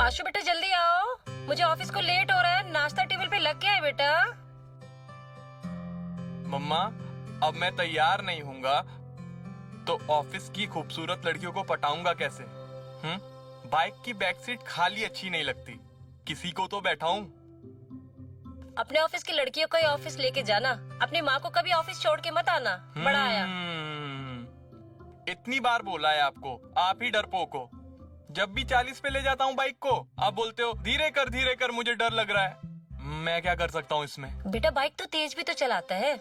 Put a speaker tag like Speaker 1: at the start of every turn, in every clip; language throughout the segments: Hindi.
Speaker 1: आशु बेटा जल्दी आओ, मुझे ऑफिस को लेट हो रहा है। नाश्ता टेबल पे लग गया है बेटा।
Speaker 2: मम्मा, अब मैं तैयार नहीं हूँगा तो ऑफिस की खूबसूरत लड़कियों को पटाऊंगा कैसे? बाइक की बैक सीट खाली अच्छी नहीं लगती, किसी को तो बैठाऊं।
Speaker 1: अपने ऑफिस की लड़कियों को ही ऑफिस लेके जाना, अपनी माँ को कभी ऑफिस छोड़ के मत आना। बड़ा आया।
Speaker 2: इतनी बार बोला है आपको, आप ही डरपोक हो। जब भी 40 पे ले जाता हूँ बाइक को, आप बोलते हो धीरे कर, मुझे डर लग रहा है। मैं क्या कर सकता हूँ इसमें?
Speaker 1: बेटा बाइक तो तेज भी तो चलाता है।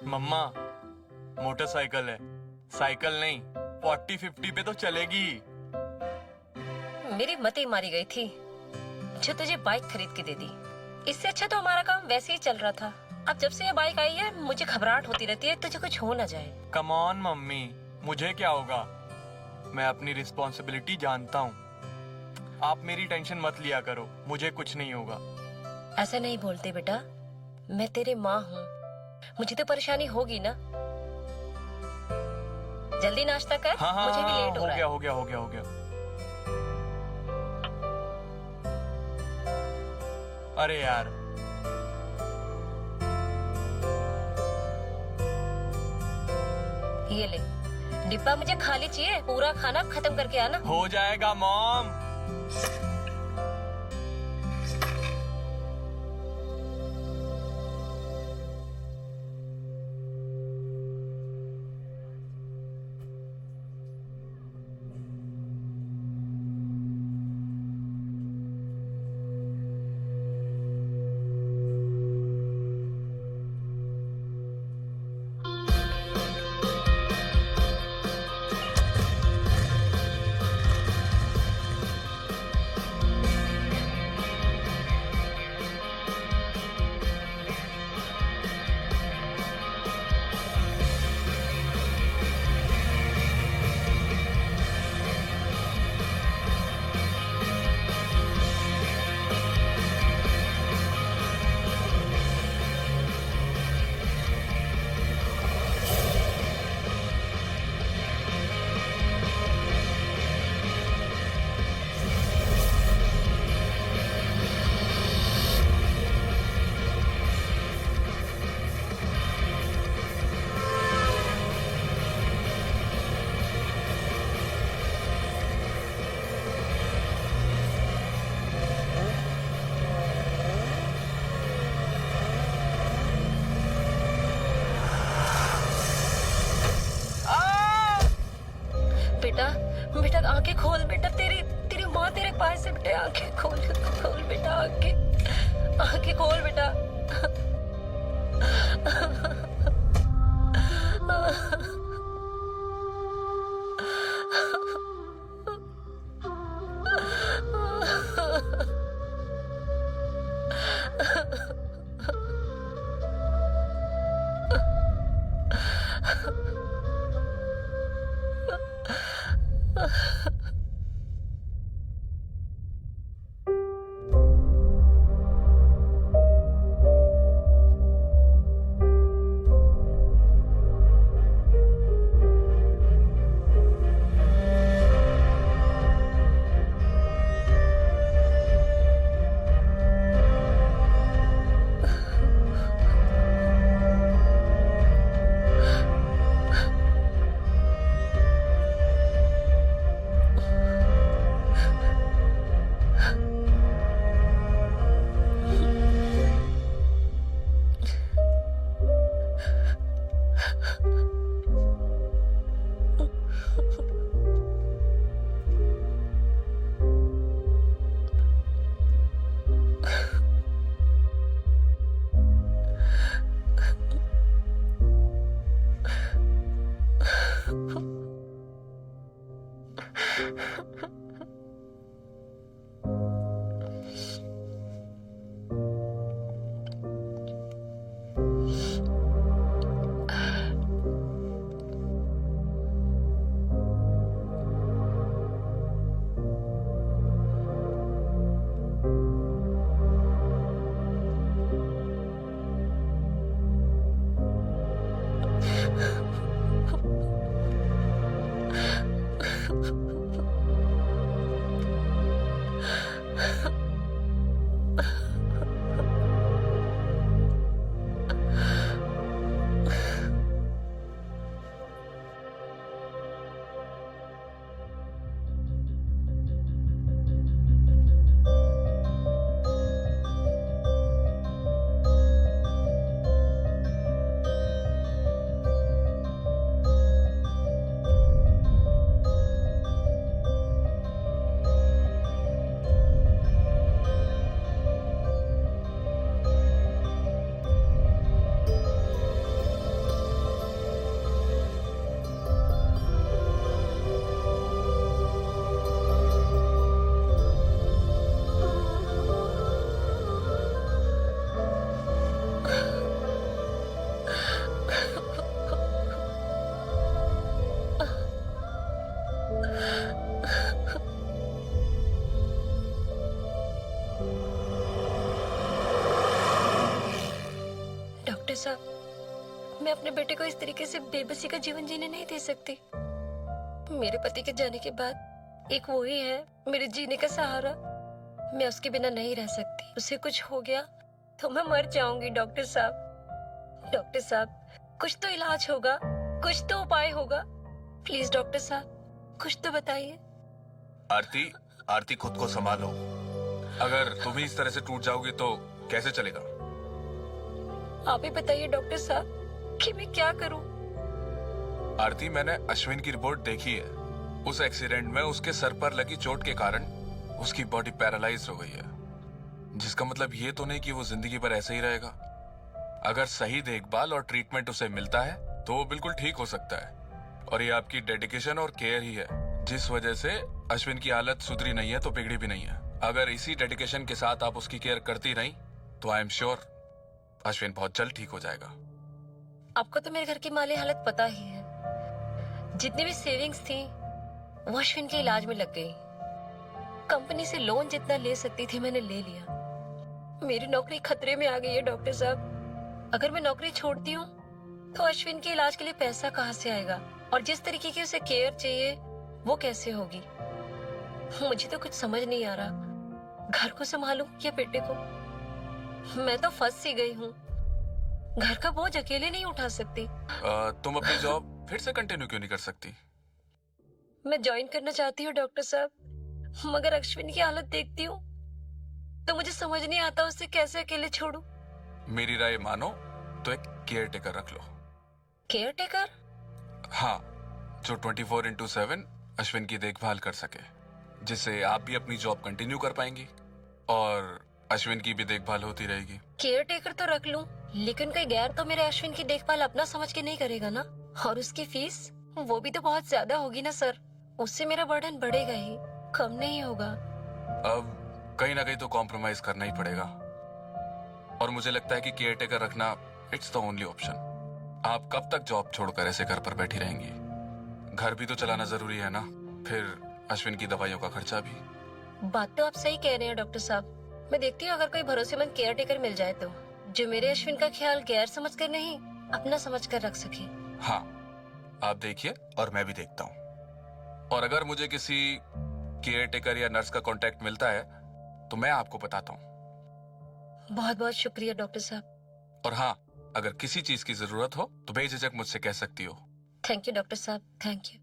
Speaker 2: मम्मा, मोटरसाइकिल है, साइकिल नहीं। 40-50 पे तो चलेगी।
Speaker 1: मेरी मती मारी गई थी जो तुझे बाइक खरीद के दे दी। इससे अच्छा तो हमारा काम वैसे ही चल रहा था। अब जब से ये बाइक आई है मुझे घबराहट होती रहती है, तुझे कुछ हो ना जाए।
Speaker 2: कम ऑन मम्मी, मुझे क्या होगा? मैं अपनी रिस्पॉन्सिबिलिटी जानता हूँ। आप मेरी टेंशन मत लिया करो, मुझे कुछ नहीं होगा।
Speaker 1: ऐसा नहीं बोलते बेटा, मैं तेरी माँ हूँ, मुझे तो परेशानी होगी ना। जल्दी नाश्ता कर।
Speaker 2: हाँ,
Speaker 1: मुझे भी लेट हो रहा है।
Speaker 2: हो गया। अरे यार,
Speaker 1: ये ले डिब्बा, मुझे खाली चाहिए, पूरा खाना खत्म करके आना।
Speaker 2: हो जाएगा मॉम।
Speaker 1: बेटा आंखें खोल बेटा, तेरी माँ तेरे पास है बेटा। आंखें खोल बेटा, आंखें खोल बेटा। डॉक्टर साहब, मैं अपने बेटे को इस तरीके से बेबसी का जीवन जीने नहीं दे सकती। मेरे पति के जाने के बाद एक वो ही है मेरे जीने का सहारा। मैं उसके बिना नहीं रह सकती। उसे कुछ हो गया तो मैं मर जाऊंगी। डॉक्टर साहब, डॉक्टर साहब, कुछ तो इलाज होगा, कुछ तो उपाय होगा। प्लीज डॉक्टर साहब, कुछ तो बताइए।
Speaker 3: आरती, आरती खुद को संभालो। अगर तुम ही इस तरह से टूट जाओगी तो कैसे चलेगा?
Speaker 1: आप ही बताइए डॉक्टर साहब कि मैं क्या करूं।
Speaker 3: आरती, मैंने अश्विन की रिपोर्ट देखी है। उस एक्सीडेंट में उसके सर पर लगी चोट के कारण उसकी बॉडी पैरालाइज हो गई है, जिसका मतलब ये तो नहीं कि वो जिंदगी भर ऐसे ही रहेगा। अगर सही देखभाल और ट्रीटमेंट उसे मिलता है तो वो बिल्कुल ठीक हो सकता है। और ये आपकी डेडिकेशन और केयर ही है जिस वजह से अश्विन की हालत सुधरी नहीं है तो बिगड़ी भी नहीं है। अगर इसी डेडिकेशन के साथ आप उसकी केयर करती रही तो आई एम श्योर अश्विन बहुत जल्द ठीक हो जाएगा।
Speaker 1: आपको तो मेरे घर की माली हालत पता ही है। जितनी भी सेविंग्स थी वो अश्विन के इलाज में लग गई। कंपनी से लोन जितना ले सकती थी मैंने ले लिया। मेरी नौकरी खतरे में आ गई है डॉक्टर साहब। अगर मैं नौकरी छोड़ती हूँ तो अश्विन के इलाज के लिए पैसा कहाँ से आएगा, और जिस तरीके की उसे केयर चाहिए वो कैसे होगी। मुझे तो कुछ समझ नहीं आ रहा, घर को संभालूं या बेटे को। मैं तो फंस सी गई हूँ। घर का बोझ अकेले नहीं उठा सकती।
Speaker 3: तुम अपनी जॉब फिर से कंटिन्यू क्यों नहीं कर सकती?
Speaker 1: मैं ज्वाइन करना चाहती हूँ डॉक्टर साहब, मगर अश्विन की हालत देखती हूँ तो मुझे समझ नहीं आता उसे कैसे अकेले छोड़ूं।
Speaker 3: मेरी राय मानो तो एक केयर टेकर रख लो।
Speaker 1: Care taker?
Speaker 3: हाँ, जो 24/7 अश्विन की देखभाल कर सके, जिससे आप भी अपनी जॉब कंटिन्यू कर पाएंगी और अश्विन की भी देखभाल होती रहेगी।
Speaker 1: केयर टेकर तो रख लूं, लेकिन कोई गैर तो मेरे अश्विन की देखभाल अपना समझ के नहीं करेगा ना। और उसकी फीस वो भी तो बहुत ज्यादा होगी ना सर। उससे मेरा बर्डन बढ़ेगा ही, कम नहीं होगा।
Speaker 3: अब कहीं ना कहीं तो कॉम्प्रोमाइज करना ही पड़ेगा और मुझे लगता है कि केयर टेकर रखना इट्स द ओनली ऑप्शन। आप कब तक जॉब छोड़कर ऐसे घर पर बैठी रहेंगी? घर भी तो चलाना जरूरी है ना, फिर अश्विन की दवाइयों का खर्चा भी।
Speaker 1: बात तो आप सही कह रहे हैं डॉक्टर साहब। मैं देखती हूँ अगर कोई भरोसेमंद केयर टेकर मिल जाए तो, जो मेरे अश्विन का ख्याल गैर समझ कर नहीं अपना समझ कर रख सके।
Speaker 3: हाँ, आप देखिए और मैं भी देखता हूँ। और अगर मुझे किसी केयर टेकर या नर्स का कांटेक्ट मिलता है तो मैं आपको बताता हूँ।
Speaker 1: बहुत बहुत शुक्रिया डॉक्टर साहब।
Speaker 3: और हाँ, अगर किसी चीज की जरूरत हो तो बेझिझक मुझसे कह सकती हो।
Speaker 1: थैंक यू डॉक्टर साहब, थैंक यू।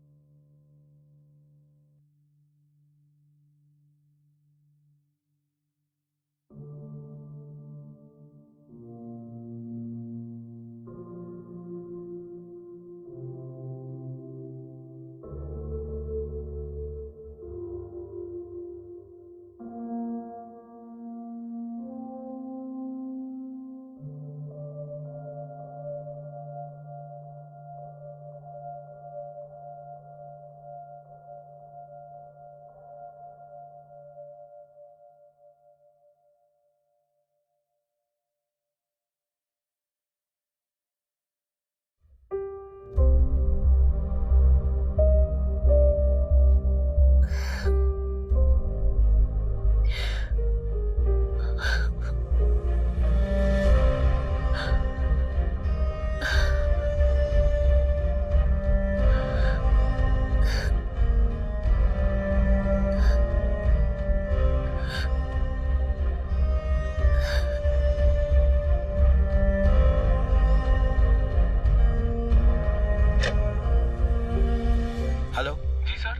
Speaker 4: हेलो।
Speaker 3: जी सर।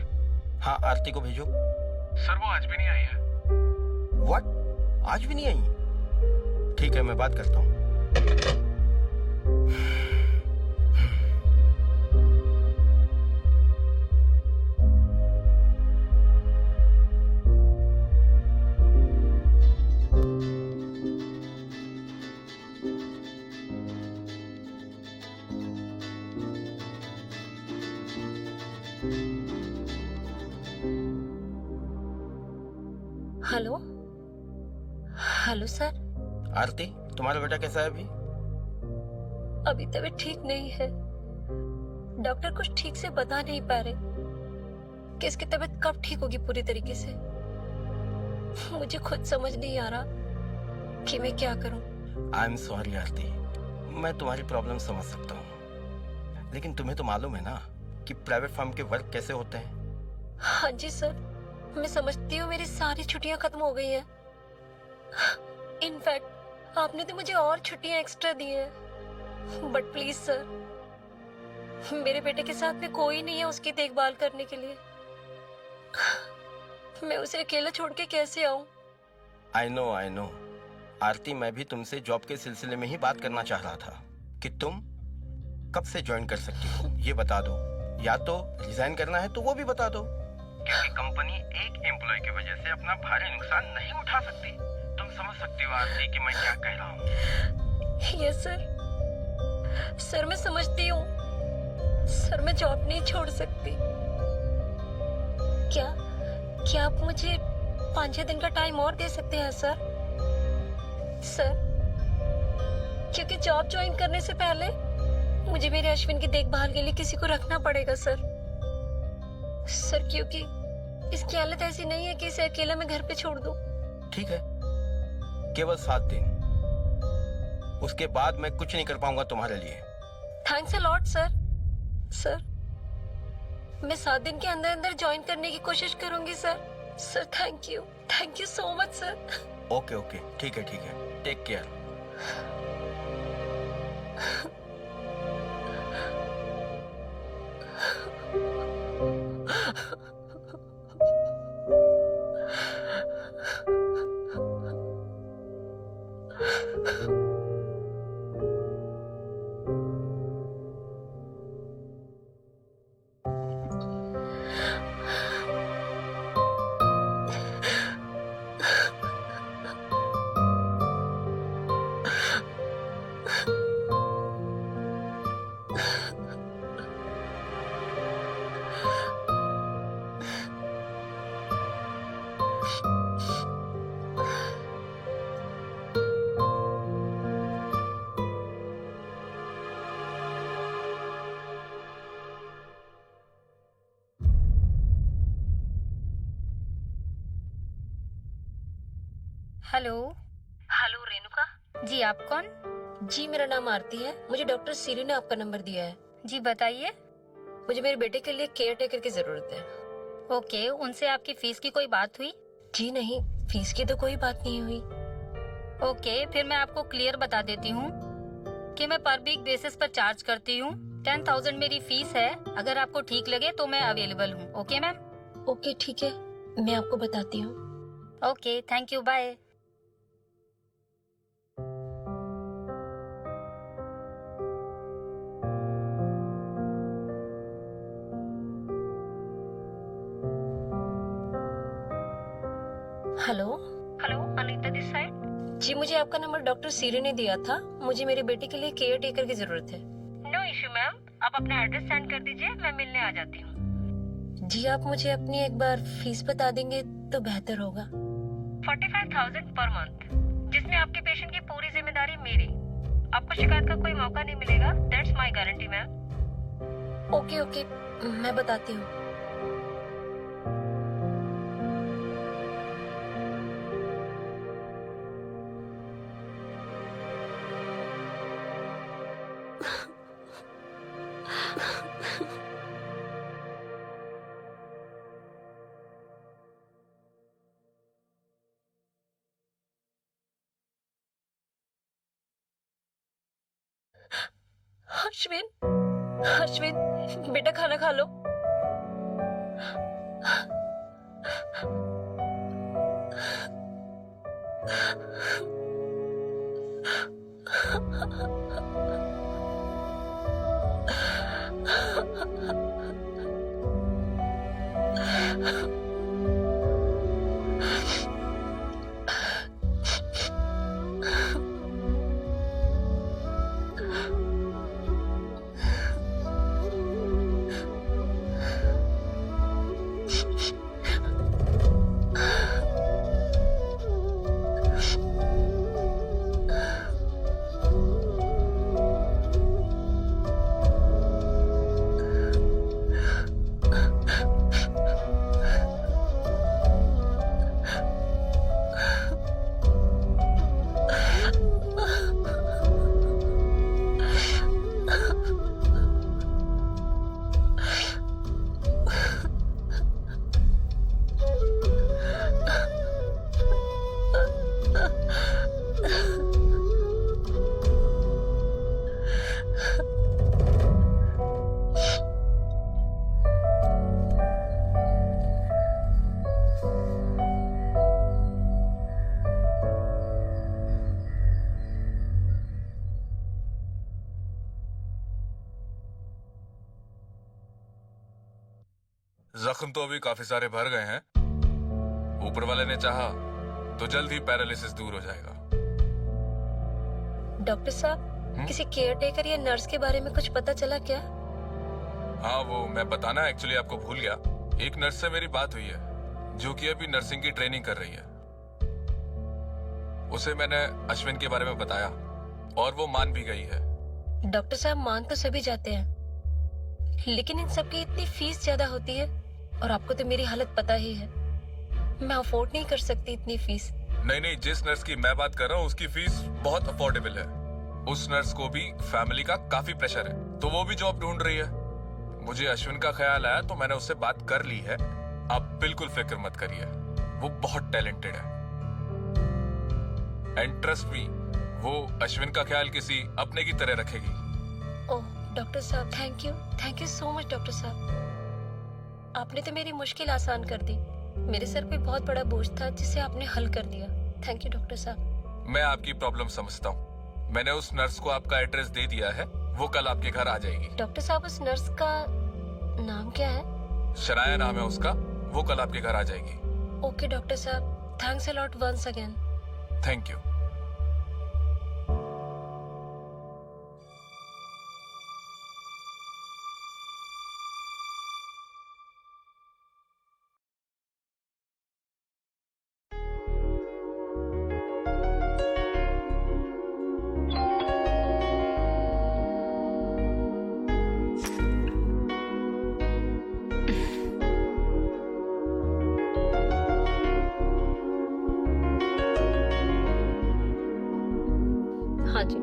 Speaker 4: हाँ, आरती को भेजो।
Speaker 3: सर वो आज भी नहीं आई है।
Speaker 4: व्हाट? आज भी नहीं आई? ठीक है, मैं बात करता हूँ।
Speaker 1: Hello, hello sir.
Speaker 4: आरती, तुम्हारा बेटा कैसा है अभी?
Speaker 1: अभी तबीयत ठीक नहीं है। डॉक्टर कुछ ठीक से बता नहीं पा रहे। कि इसकी तबीयत कब ठीक होगी पूरी तरीके से। मुझे खुद समझ नहीं आ रहा कि मैं क्या करूं।
Speaker 4: आई एम सॉरी आरती, मैं तुम्हारी प्रॉब्लम समझ सकता हूँ, लेकिन तुम्हें तो मालूम है ना कि प्राइवेट फर्म के वर्क कैसे होते हैं।
Speaker 1: हाँ जी सर, मैं समझती हूँ मेरी सारी छुट्टियां खत्म हो गई हैं। इनफैक्ट आपने तो मुझे और छुट्टियां एक्स्ट्रा दी हैं। बट प्लीज सर, मेरे बेटे के साथ में कोई नहीं है उसकी देखभाल करने के लिए। मैं उसे अकेला छोड़ के कैसे आऊं?
Speaker 4: आई नो आरती, मैं भी तुमसे जॉब के सिलसिले में ही बात करना चाह रहा था कि तुम कब से ज्वाइन कर सकती हो ये बता दो, या तो रिजाइन करना है तो वो भी बता दो, क्योंकि कंपनी एक एम्प्लॉय की वजह से अपना भारी नुकसान नहीं उठा सकती। तुम समझ सकती हो आरती कि मैं क्या कह रहा हूँ।
Speaker 1: यस सर, मैं समझती हूँ सर, मैं जॉब नहीं छोड़ सकती। क्या आप मुझे 5-6 दिन का टाइम और दे सकते हैं सर? क्योंकि जॉब ज्वाइन करने से पहले मुझे मेरे अश्विन की देखभाल के लिए किसी को रखना पड़ेगा सर, क्योंकि इसकी हालत ऐसी नहीं है कि इसे अकेला मैं घर पे छोड़ दूं।
Speaker 4: ठीक है, केवल 7 दिन, उसके बाद मैं कुछ नहीं कर पाऊंगा तुम्हारे लिए।
Speaker 1: थैंक्स अ लॉट सर, मैं 7 दिन के अंदर अंदर ज्वाइन करने की कोशिश करूंगी sir. Thank you so much sir.
Speaker 4: Okay, ठीक है, take care.
Speaker 1: Hello Renuka
Speaker 5: ji, आप कौन?
Speaker 1: जी, मेरा नाम आरती है। मुझे डॉक्टर सीरी ने आपका नंबर दिया है।
Speaker 5: जी बताइए।
Speaker 1: मुझे मेरे बेटे के लिए केयर टेकर की जरूरत है।
Speaker 5: ओके, उनसे आपकी फीस की कोई बात हुई?
Speaker 1: जी नहीं, फीस की तो कोई बात नहीं हुई।
Speaker 5: ओके, फिर मैं आपको क्लियर बता देती हूँ कि मैं पर वीक बेसिस पर चार्ज करती हूँ। 10,000 मेरी फीस है। अगर आपको ठीक लगे तो मैं अवेलेबल हूँ। Okay ma'am?
Speaker 1: ओके ठीक है, मैं आपको बताती हूँ।
Speaker 5: Okay, thank you, bye.
Speaker 1: Hello,
Speaker 5: Anita this side.
Speaker 1: जी मुझे आपका नंबर डॉक्टर सीरी ने दिया था। मुझे मेरे बेटे के लिए केयर टेकर की जरूरत है।
Speaker 5: नो इशू मैम, आप अपना एड्रेस सेंड कर दीजिए, मैं मिलने आ जाती हूँ।
Speaker 1: जी आप मुझे अपनी एक बार फीस बता देंगे तो बेहतर होगा।
Speaker 5: 45,000 पर मंथ, जिसमें आपके पेशेंट की पूरी जिम्मेदारी मेरी। आपको शिकायत का कोई मौका नहीं मिलेगा। That's my guarantee ma'am.
Speaker 1: Okay, मैं बताती हूँ। अश्विन, बेटा खाना खा लो।
Speaker 3: जख्म तो अभी काफी सारे भर गए हैं। ऊपर वाले ने चाहा तो जल्द ही पैरालिसिस दूर हो जाएगा।
Speaker 1: डॉक्टर साहब, किसी केयर टेकर या नर्स के बारे में कुछ पता चला क्या?
Speaker 3: हाँ, वो मैं बताना एक्चुअली आपको भूल गया। एक नर्स से मेरी बात हुई है जो कि अभी नर्सिंग की ट्रेनिंग कर रही है। उसे मैंने अश्विन के बारे में बताया और वो मान भी गई है।
Speaker 1: डॉक्टर साहब, मान तो सभी जाते हैं, लेकिन इन सब की इतनी फीस ज्यादा होती है और आपको तो मेरी हालत पता ही है। मैं अफोर्ड नहीं कर सकती इतनी फीस।
Speaker 3: नहीं नहीं, जिस नर्स की मैं बात कर रहा हूँ उसकी फीस बहुत अफोर्डेबल है। उस नर्स को भी फैमिली का काफी प्रेशर है, तो वो भी जॉब ढूंढ रही है। मुझे अश्विन का ख्याल आया तो मैंने उससे बात कर ली है। आप बिल्कुल फिक्र मत करिए, वो बहुत टैलेंटेड है। एंड ट्रस्ट मी, वो अश्विन का ख्याल किसी अपने की तरह रखेगी।
Speaker 1: ओह डॉक्टर साहब, thank you so much doctor साहब। आपने तो मेरी मुश्किल आसान कर दी। मेरे सर पे बहुत बड़ा बोझ था जिसे आपने हल कर दिया। थैंक यू डॉक्टर साहब।
Speaker 3: मैं आपकी प्रॉब्लम समझता हूँ। मैंने उस नर्स को आपका एड्रेस दे दिया है, वो कल आपके घर आ जाएगी।
Speaker 1: डॉक्टर साहब, उस नर्स का नाम क्या है?
Speaker 3: शराया नाम है उसका, वो कल आपके घर आ जाएगी।
Speaker 1: ओके डॉक्टर साहब, thanks a lot once again.
Speaker 3: Thank you.
Speaker 1: हाँ जी।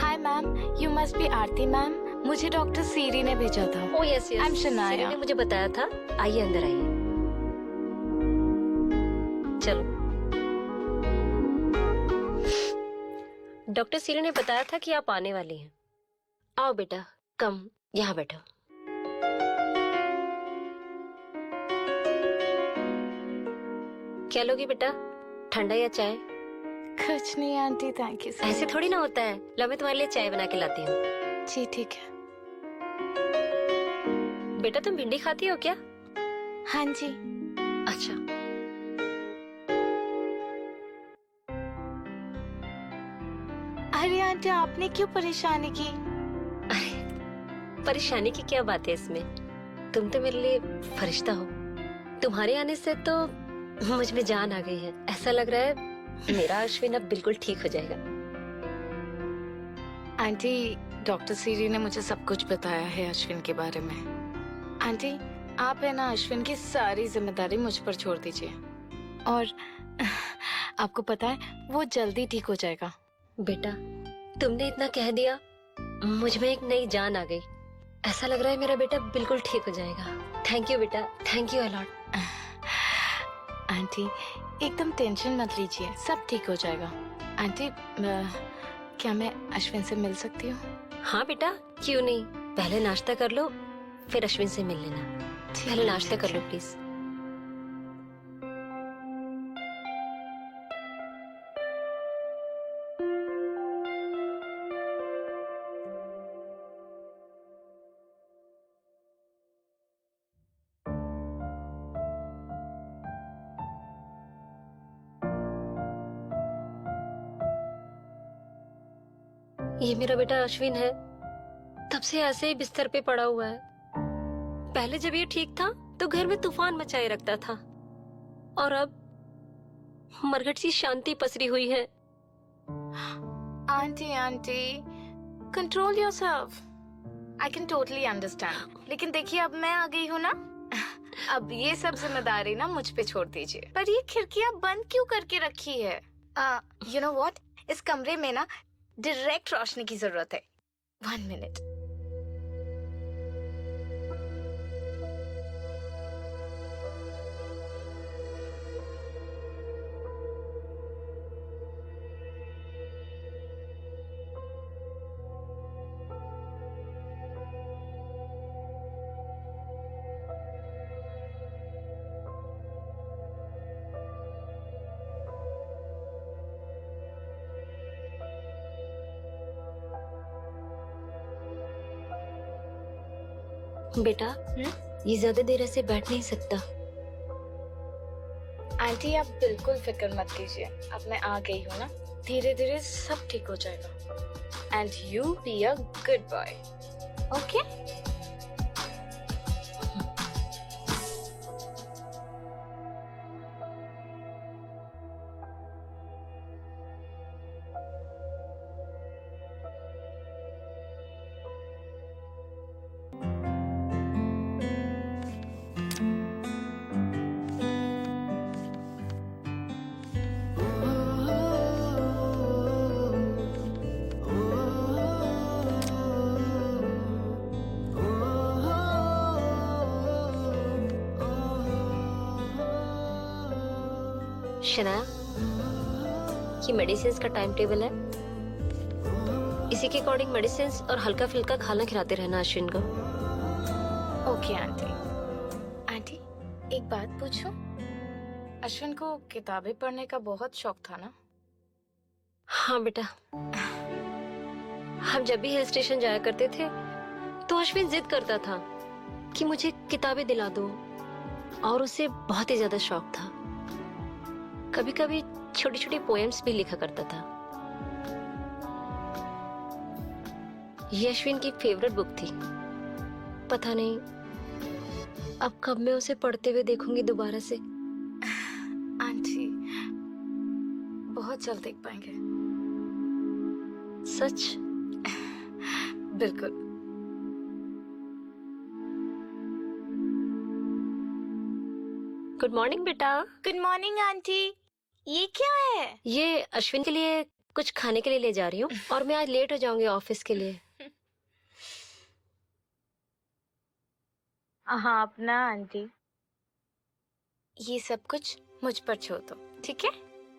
Speaker 6: Hi ma'am, you must be Aarti ma'am. मुझे डॉक्टर सीरी ने भेजा था।
Speaker 1: Oh yes yes,
Speaker 6: I'm Shanaya.
Speaker 1: Siri ने मुझे बताया था। आइए अंदर आइए। चलो। डॉक्टर सीरी ने बताया था कि आप आने वाली हैं। आओ बेटा, कम यहाँ बैठो। क्या लोगी बेटा, ठंडा या चाय?
Speaker 6: कुछ नहीं आंटी, थैंक यू।
Speaker 1: ऐसे थोड़ी ना होता है। लो मैं तुम्हारे लिए चाय बना के लाती हूँ।
Speaker 6: जी ठीक है।
Speaker 1: बेटा तुम भिंडी खाती हो क्या?
Speaker 6: हाँ जी।
Speaker 1: अच्छा।
Speaker 6: अरे आंटी, आपने क्यों परेशानी की?
Speaker 1: परेशानी की क्या बात है इसमें? तुम तो मेरे लिए फरिश्ता हो। तुम्हारे आने से तो मुझ में जान आ गई है। ऐसा लग रहा है मेरा अश्विन अब बिल्कुल ठीक हो जाएगा।
Speaker 6: आंटी, डॉक्टर सीरी ने मुझे सब कुछ बताया है अश्विन के बारे में। आंटी, आप है ना अश्विन की सारी जिम्मेदारी मुझ पर छोड़ दीजिए, और आपको पता है वो जल्दी ठीक हो जाएगा।
Speaker 1: बेटा तुमने इतना कह दिया, मुझ में एक नई जान आ गई। ऐसा लग रहा है मेरा बेटा बिल्कुल ठीक हो जाएगा। थैंक यू बेटा, थैंक यू अलॉट।
Speaker 6: आंटी एकदम टेंशन मत लीजिए, सब ठीक हो जाएगा। आंटी, क्या मैं अश्विन से मिल सकती हूँ?
Speaker 1: हाँ बेटा, क्यों नहीं। पहले नाश्ता कर लो, फिर अश्विन से मिल लेना। पहले नाश्ता कर लो प्लीज। ये मेरा बेटा अश्विन है। तब से ऐसे ही बिस्तर पे पड़ा हुआ है। पहले जब ये ठीक था तो घर में तूफान मचाए रखता था, और अब मरघट सी शांति पसरी हुई है।
Speaker 6: Aunty control yourself. I can totally understand, लेकिन देखिए अब मैं आ गई हूँ ना, अब ये सब जिम्मेदारी ना मुझ पे छोड़ दीजिए। पर ये खिड़कियाँ बंद क्यों करके रखी है? यू नो व्हाट, इस कमरे में ना डायरेक्ट रोशनी की जरूरत है। 1 मिनट।
Speaker 1: बेटा ये ज्यादा देर ऐसे बैठ नहीं सकता।
Speaker 6: आंटी आप बिल्कुल फिक्र मत कीजिए, अब मैं आ गई हूँ ना, धीरे धीरे सब ठीक हो जाएगा। And you be a good boy, okay?
Speaker 1: Shanaya, ये मेडिसिन का टाइम टेबल है। इसी के अकॉर्डिंग मेडिसिन और हल्का फुल्का खाना खिलाते रहना अश्विन को।
Speaker 6: Okay aunty. आंटी एक बात पूछूं? अश्विन को किताबें पढ़ने का बहुत शौक था ना?
Speaker 1: हाँ बेटा, हम जब भी हिल स्टेशन जाया करते थे तो अश्विन जिद करता था कि मुझे किताबें दिला दो, और उसे बहुत ही ज्यादा शौक था। कभी कभी छोटी छोटी पोएम्स भी लिखा करता था। ये अश्विन की फेवरेट बुक थी। पता नहीं अब कब मैं उसे पढ़ते हुए देखूंगी दोबारा से।
Speaker 6: आंटी बहुत जल्द देख पाएंगे।
Speaker 1: सच?
Speaker 6: बिल्कुल।
Speaker 1: गुड मॉर्निंग बेटा।
Speaker 6: Good morning aunty. ये क्या है?
Speaker 1: ये अश्विन के लिए कुछ खाने के लिए ले जा रही हूँ, और मैं आज लेट हो जाऊंगी ऑफिस के लिए।
Speaker 6: हाँ अपना आंटी, ये सब कुछ मुझ पर छोड़ दो, ठीक है?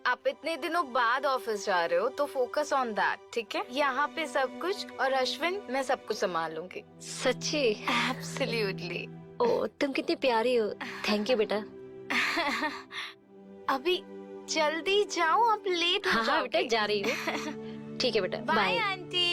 Speaker 6: आप इतने दिनों बाद ऑफिस जा रहे हो तो फोकस ऑन दैट, ठीक है? यहाँ पे सब कुछ, और अश्विन मैं सब कुछ संभाल लूंगी।
Speaker 1: सच्ची?
Speaker 6: एब्सोल्युटली।
Speaker 1: ओ तुम कितनी प्यारी हो। थैंक यू बेटा।
Speaker 6: अभी जल्दी जाओ, आप लेट हो
Speaker 1: हाँ हाँ बेटा,
Speaker 6: जाओगे।
Speaker 1: जा रही हूँ। ठीक है बेटा,
Speaker 6: बाय
Speaker 1: बाय।
Speaker 6: आंटी।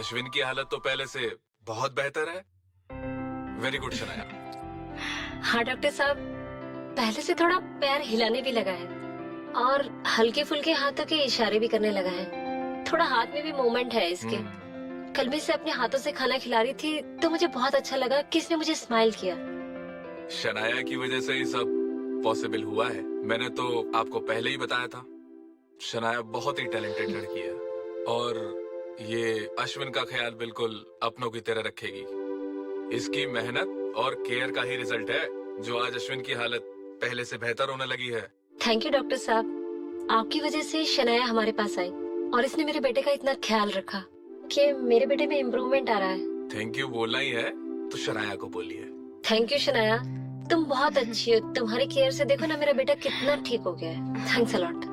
Speaker 3: अश्विन की हालत तो पहले से बहुत बेहतर है। Very good Shanaya.
Speaker 1: हाँ डॉक्टर साहब, पहले से थोड़ा पैर हिलाने भी लगा है और हल्के फुल्के हाथों के इशारे भी करने लगा है। थोड़ा हाथ में भी मूवमेंट है इसके। कल मैं इसे अपने हाथों से खाना खिला रही थी तो मुझे बहुत अच्छा लगा कि इसने मुझे स्माइल किया।
Speaker 3: शनाया की वजह से ये सब पॉसिबल हुआ है। मैंने तो आपको पहले ही बताया था, शनाया बहुत ही टैलेंटेड लड़की है और ये अश्विन का ख्याल बिल्कुल अपनों की तरह रखेगी। इसकी मेहनत और केयर का ही रिजल्ट है जो आज अश्विन की हालत पहले से बेहतर होने लगी है।
Speaker 1: थैंक यू डॉक्टर साहब, आपकी वजह से शनाया हमारे पास आई और इसने मेरे बेटे का इतना ख्याल रखा कि मेरे बेटे में इम्प्रूवमेंट आ रहा है।
Speaker 3: थैंक यू बोलना ही है तो शनाया को बोलिए।
Speaker 1: थैंक यू शनाया, तुम बहुत अच्छी हो। तुम्हारी केयर से देखो ना मेरा बेटा कितना ठीक हो गया है। Thanks a lot.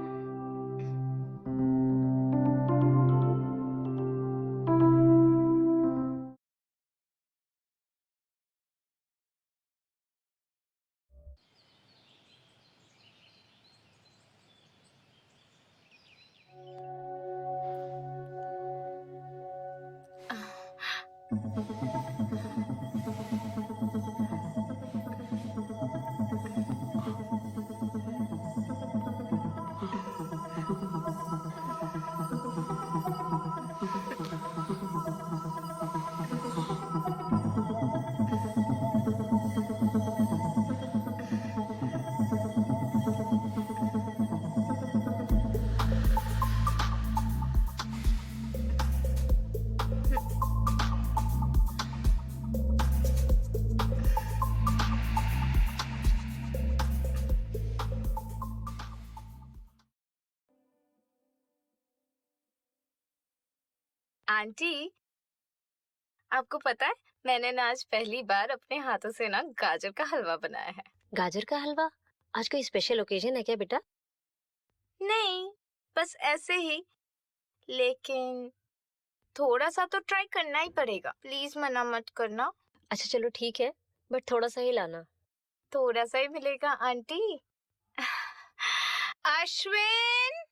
Speaker 6: आंटी, आपको पता है मैंने ना आज पहली बार अपने हाथों से ना गाजर का हलवा बनाया है।
Speaker 1: गाजर का हलवा? आज कोई स्पेशल ओकेजन है क्या बेटा?
Speaker 6: नहीं, बस ऐसे ही, लेकिन थोड़ा सा तो ट्राई करना ही पड़ेगा। प्लीज मना मत करना।
Speaker 1: अच्छा चलो ठीक है, बट थोड़ा सा ही लाना।
Speaker 6: थोड़ा सा ही मिलेगा आंटी। अश्विन,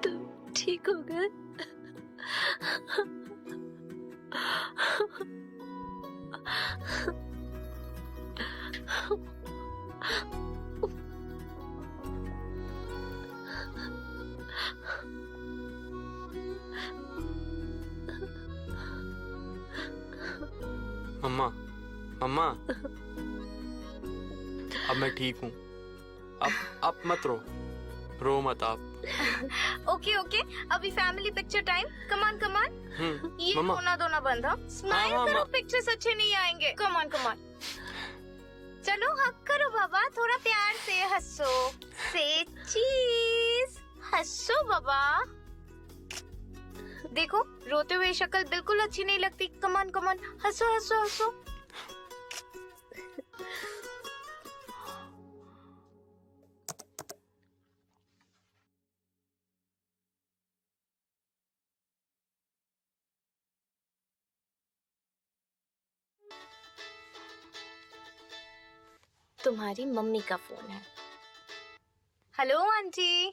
Speaker 1: तुम ठीक हो गए?
Speaker 2: मम्मा, मम्मा, अब मैं ठीक हूँ। अब मत रो मत आप।
Speaker 6: ओके ओके, अभी फैमिली पिक्चर टाइम। कमान कमान, ये
Speaker 2: मम्मा।
Speaker 6: रोना धोना बंद। स्माइल
Speaker 2: हाँ,
Speaker 6: करो,
Speaker 2: हाँ,
Speaker 6: पिक्चर्स अच्छे नहीं आएंगे। कमान कमान, चलो हक करो बाबा, थोड़ा प्यार से हंसो। से चीज, हंसो बाबा। देखो रोते हुए शक्ल बिल्कुल अच्छी नहीं लगती। कमान कमान, हंसो हंसो हंसो। तुम्हारी मम्मी का फोन है। Hello aunty.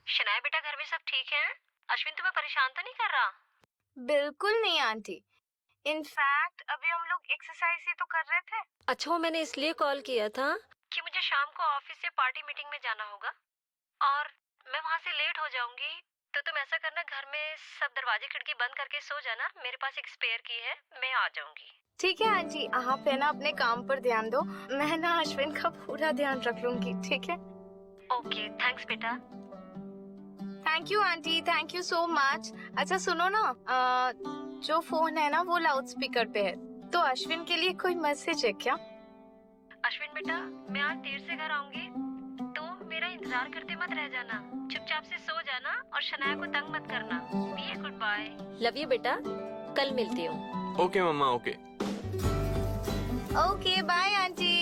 Speaker 1: शनाया बेटा, घर में सब ठीक है? अश्विन तुम्हें परेशान तो नहीं कर रहा?
Speaker 6: बिल्कुल नहीं आंटी, इनफैक्ट अभी हम लोग एक्सरसाइज ही तो कर रहे थे।
Speaker 1: अच्छा, वो मैंने इसलिए कॉल किया था कि मुझे शाम को ऑफिस से पार्टी मीटिंग में जाना होगा और मैं वहाँ से लेट हो जाऊंगी। तो तुम ऐसा करना, घर में सब दरवाजे खिड़की बंद करके सो जाना। मेरे पास एक स्पेयर की है, मैं आ जाऊंगी।
Speaker 6: ठीक है आंटी, आप है ना अपने काम पर ध्यान दो, मैं ना अश्विन का पूरा ध्यान रख लूंगी। ठीक है?
Speaker 1: ओके, थैंक्स बेटा।
Speaker 6: Thank you aunty, thank you so much. अच्छा सुनो ना, जो फोन है ना वो लाउड स्पीकर पे है, तो अश्विन के लिए कोई मैसेज है क्या?
Speaker 1: अश्विन बेटा, मैं आज देर से घर आऊंगी तो मेरा इंतजार करते मत रह जाना। चुपचाप से सो जाना और शनाया को तंग मत करना। Be a good boy. Love you बेटा, कल मिलती हूँ।
Speaker 2: ओके मम्मा, ओके।
Speaker 6: Okay bye aunty.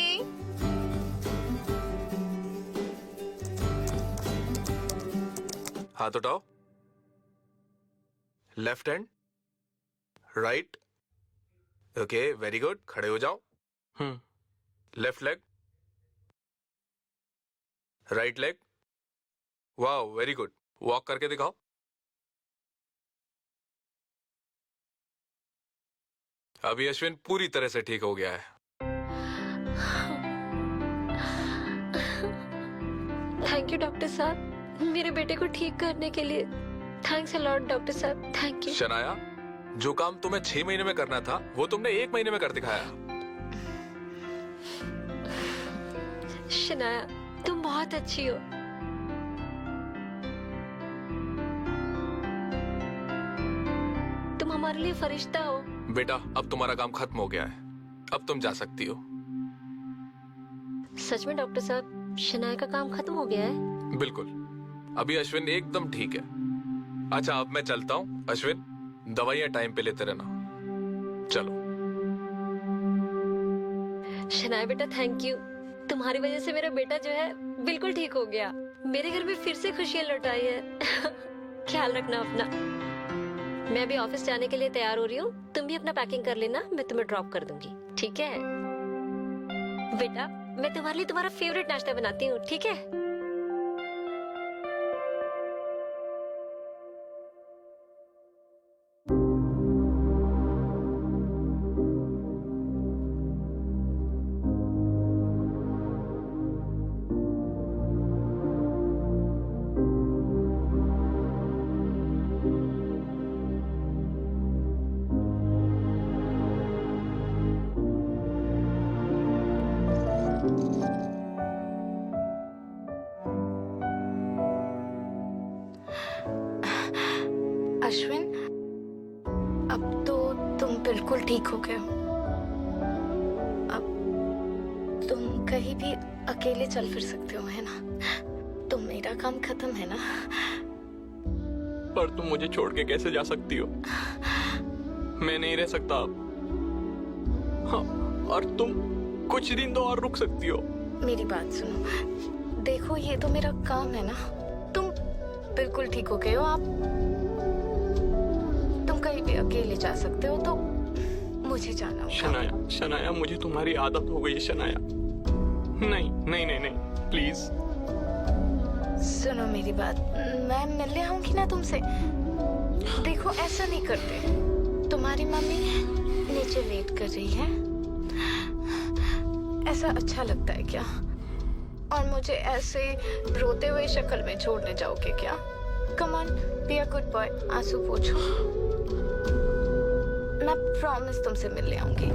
Speaker 3: हाथ उठाओ। Left hand, right, okay, very good, खड़े हो जाओ। लेफ्ट लेग, राइट लेग, वाह वेरी गुड, वॉक करके दिखाओ। अभी अश्विन पूरी तरह से ठीक हो गया है।
Speaker 1: थैंक यू डॉक्टर साहब, मेरे बेटे को ठीक करने के लिए। थैंक्स अ लॉट डॉक्टर साहब, थैंक यू।
Speaker 3: शनाया, जो काम तुम्हें 6 महीने में करना था वो तुमने 1 महीने में कर दिखाया।
Speaker 1: शनाया, तुम बहुत अच्छी हो। तुम हमारे लिए फरिश्ता हो।
Speaker 3: बेटा, अब तुम्हारा काम खत्म हो गया है, अब तुम जा सकती हो।
Speaker 1: सच में डॉक्टर साहब, शनाया का काम खत्म हो गया है?
Speaker 3: बिल्कुल, अभी अश्विन एकदम ठीक है। अच्छा, अब मैं चलता हूँ। अश्विन, दवाइयाँ टाइम पे लेते रहना। चलो।
Speaker 1: शनाया बेटा, थैंक यू। तुम्हारी वजह से मेरा बेटा जो है बिल्कुल ठीक हो गया। मेरे घर में फिर से खुशियां लौट आई है। ख्याल रखना अपना। मैं अभी ऑफिस जाने के लिए तैयार हो रही हूँ, तुम भी अपना पैकिंग कर लेना, मैं तुम्हें ड्रॉप कर दूंगी, ठीक है? बेटा, मैं तुम्हारे लिए तुम्हारा फेवरेट नाश्ता बनाती हूँ, ठीक है?
Speaker 6: अश्विन, अब तो तुम बिल्कुल ठीक हो गए हो। अब तुम कहीं भी अकेले चल फिर सकते हो, है ना? तो मेरा काम खत्म है ना?
Speaker 2: पर तुम मुझे छोड़ के कैसे जा सकती हो? मैं नहीं रह सकता अब। हाँ, और तुम कुछ दिन तो और रुक सकती हो।
Speaker 6: मेरी बात सुनो, देखो ये तो मेरा काम है ना। तुम बिल्कुल ठीक हो गए हो, आप तुम कहीं भी अकेले जा सकते हो, तो मुझे जाना होगा।
Speaker 2: शनाया, शनाया, मुझे तुम्हारी आदत हो गई है शनाया। नहीं नहीं नहीं नहीं, प्लीज।
Speaker 6: सुनो मेरी बात, मैं मिलने आऊंगी ना तुमसे। देखो ऐसा नहीं करते, तुम्हारी मम्मी नीचे वेट कर रही है। ऐसा अच्छा लगता है क्या? और मुझे ऐसे रोते हुए शक्ल में छोड़ने जाओगे क्या? Come on, be a good boy, आंसू पोंछो। मैं प्रॉमिस तुमसे मिलने आऊंगी।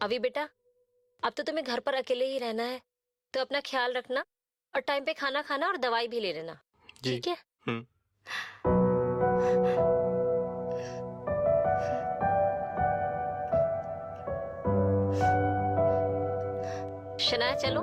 Speaker 1: अभी बेटा, अब तो तुम्हें घर पर अकेले ही रहना है, तो अपना ख्याल रखना और टाइम पे खाना खाना और दवाई भी ले लेना,
Speaker 2: जी।
Speaker 1: ठीक है? शनाया, चलो।